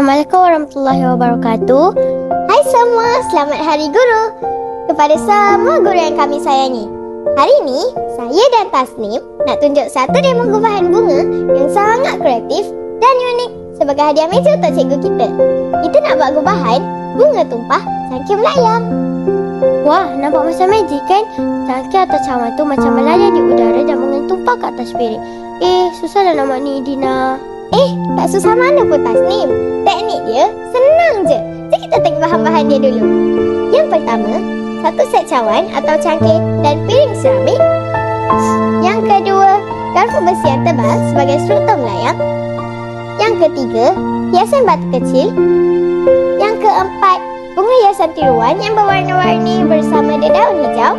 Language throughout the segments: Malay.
Assalamualaikum warahmatullahi wabarakatuh. Hai semua, selamat Hari Guru kepada semua guru yang kami sayangi. Hari ini, saya dan Tasnim nak tunjuk satu demo gubahan bunga yang sangat kreatif dan unik sebagai hadiah meja untuk cikgu kita. Kita nak buat gubahan bunga tumpah cangkir melayang. Wah, nampak macam magic kan? Cangkir atau cawan tu macam melayang di udara dan bunga tumpah ke atas piring. Susahlah nak buat ni, Dina. Tak susah mana pun Tasnim. Teknik dia senang je. Jom kita tengok bahan-bahan dia dulu. Yang pertama, satu set cawan atau cangkir dan piring seramik. Yang kedua, garpu besi yang tebal sebagai struktur melayang. Yang ketiga, hiasan batu kecil. Yang keempat, bunga hiasan tiruan yang berwarna-warni bersama daun hijau.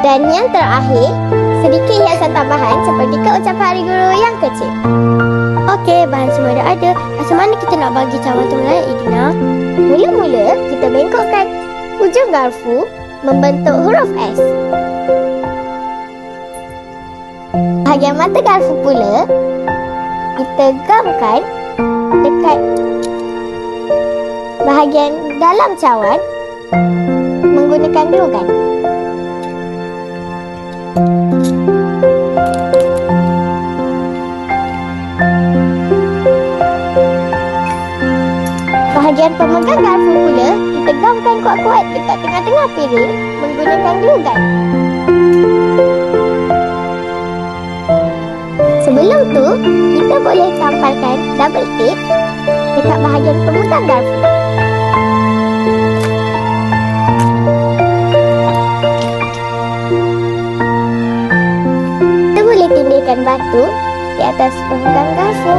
Dan yang terakhir, sedikit hiasan tambahan seperti keucapan Hari Guru yang kecil. Okey, bahan semua dah ada. Macam mana kita nak bagi cawan tu melayang, Dina? Mula-mula, kita bengkokkan hujung garpu membentuk huruf S. Bahagian mata garpu pula, kita gamkan dekat bahagian dalam cawan menggunakan glue gun. Bahagian pemegang garpu pula, kita gamkan kuat-kuat dekat tengah-tengah piring menggunakan glue gun. Sebelum tu, kita boleh tampalkan double tape dekat bahagian pemegang garpu. Kita boleh tindirkan batu di atas pemegang garpu.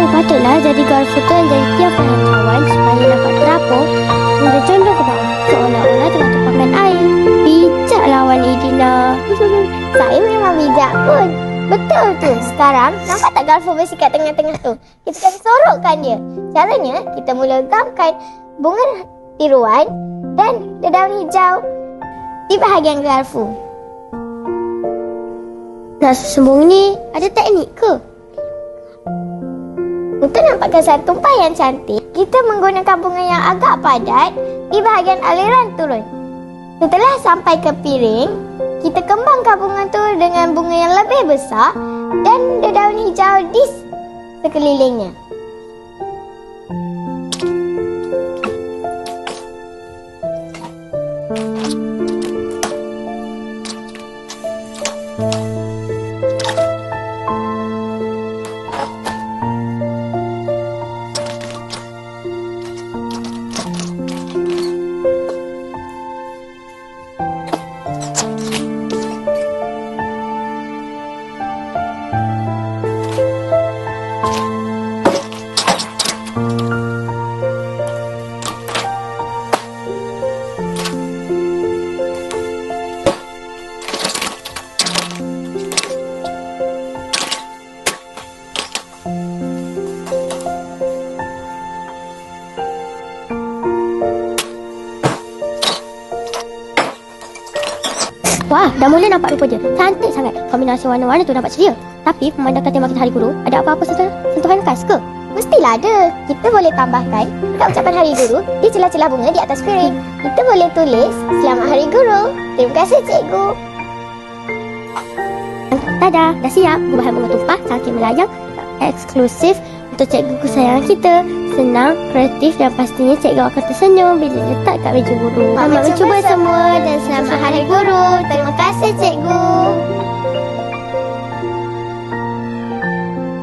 Patutlah jadi garpu tu yang jadi tiap bahan cawan supaya nampak terapung dan condong ke bawah seolah-olah tengah tumpahkan air. Bijak lawan Dina. Saya memang bijak pun. Betul tu. Sekarang nampak tak garpu besi kat tengah-tengah tu? Kita akan sorokkan dia. Caranya kita mula gamkan bunga tiruan dan daun hijau di bahagian garpu. Nak sembung ni ada teknik ke? Untuk nampakkan satu tumpah yang cantik, kita menggunakan bunga yang agak padat di bahagian aliran turun. Setelah sampai ke piring, kita kembangkan bunga tu dengan bunga yang lebih besar dan daun hijau di sekelilingnya. Wah, dah mula nampak rupa dia. Cantik sangat. Kombinasi warna-warna tu nampak ceria. Tapi memandangkan tema kita Hari Guru, ada apa-apa sentuhan khas ke? Mestilah ada. Kita boleh tambahkan ucapan Hari Guru di celah-celah bunga di atas piring. Kita boleh tulis, Selamat Hari Guru. Terima kasih cikgu. Tada, dah siap. Gubahan bunga tumpah cangkir melayang eksklusif untuk cikgu kesayangan kita. Senang, kreatif dan pastinya cikgu akan tersenyum bila letak kat meja guru. Selamat mencuba semua dan selamat Hari Guru. Terima kasih cikgu.